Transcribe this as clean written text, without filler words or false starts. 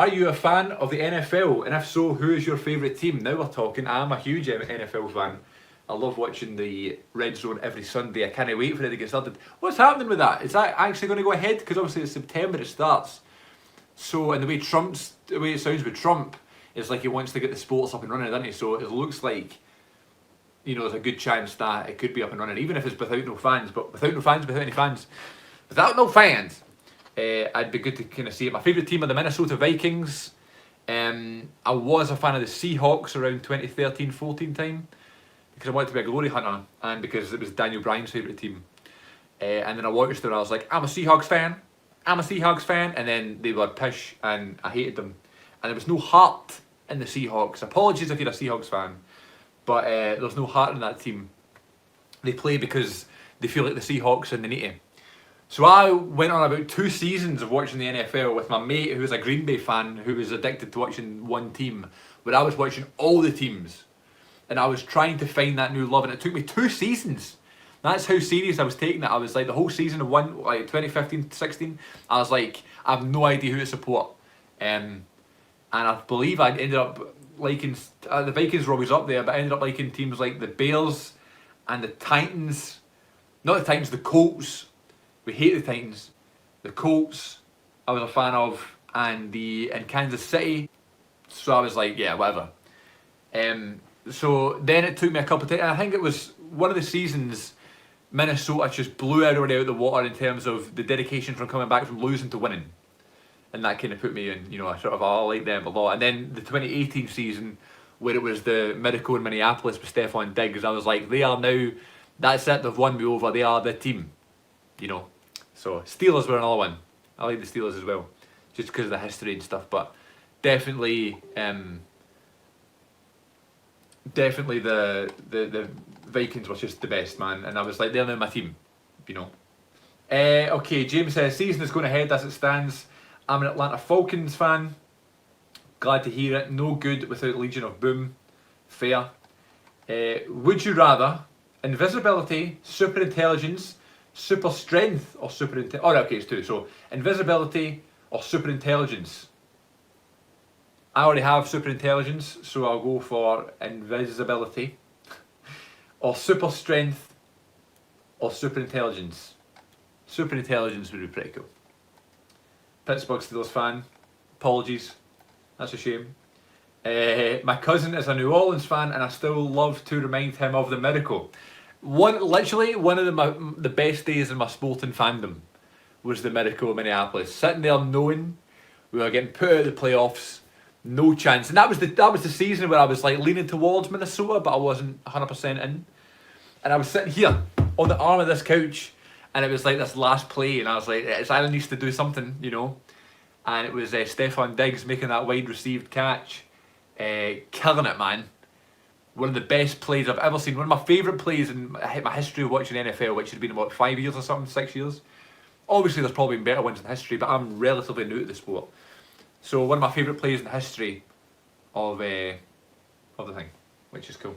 Are you a fan of the NFL? And if so, who is your favourite team? Now we're talking. I'm a huge NFL fan. I love watching the Red Zone every Sunday. I can't wait for it to get started. What's happening with that? Is that actually going to go ahead? Because obviously it's September it starts. So, and the way it sounds with Trump, it's like he wants to get the sports up and running, doesn't he? So it looks like, you know, there's a good chance that it could be up and running, even if it's without no fans. But without no fans, without any fans, without no fans, I'd be good to kind of see it. My favourite team are the Minnesota Vikings. I was a fan of the Seahawks around 2013-14 time because I wanted to be a glory hunter and because it was Daniel Bryan's favourite team. And then I watched it and I was like, I'm a Seahawks fan. And then they were pish and I hated them. And there was no heart in the Seahawks. Apologies if you're a Seahawks fan. But there's no heart in that team. They play because they feel like the Seahawks and they need to. So I went on about 2 seasons of watching the NFL with my mate who was a Green Bay fan who was addicted to watching one team. Where I was watching all the teams. And I was trying to find that new love. And it took me 2 seasons. That's how serious I was taking it. I was like, the whole season of 2015-16, I was like, I have no idea who to support. And I believe I ended up liking, the Vikings were always up there, but I ended up liking teams like the Bears and the Titans. Not the Titans, the Colts. We hate the Titans. The Colts, I was a fan of, and in Kansas City. So I was like, yeah, whatever. So then it took me a couple of times, and I think it was one of the seasons Minnesota just blew everybody out of the water in terms of the dedication from coming back from losing to winning. And that kind of put me in, you know, I sort of, I like them a lot. And then the 2018 season, where it was the miracle in Minneapolis with Stephon Diggs, I was like, they are now, that's it, they've won me over, they are the team, you know. So Steelers were another one. I like the Steelers as well, just because of the history and stuff. But definitely, the Vikings were just the best, man. And I was like, they're now my team, you know. Okay, James says, season is going ahead as it stands. I'm an Atlanta Falcons fan. Glad to hear it. No good without Legion of Boom. Fair. Would you rather invisibility, super intelligence, super strength, or super intelligence? Oh, okay, it's 2. So invisibility or super intelligence. I already have super intelligence, so I'll go for invisibility. Or super strength, or super intelligence. Super intelligence would be pretty cool. Pittsburgh Steelers fan. Apologies. That's a shame. My cousin is a New Orleans fan and I still love to remind him of the miracle. Literally one of the best days in my sporting fandom was the miracle of Minneapolis. Sitting there knowing we were getting put out of the playoffs, no chance. And that was the season where I was like leaning towards Minnesota, but I wasn't 100% in. And I was sitting here on the arm of this couch, and it was like this last play, and I was like, it's either needs to do something, you know. And it was Stephon Diggs making that wide received catch, killing it, man. One of the best plays I've ever seen. One of my favourite plays in my history of watching NFL, which has been about 5 years or something, 6 years. Obviously, there's probably been better ones in history, but I'm relatively new to the sport. So one of my favourite plays in the history of the thing, which is cool.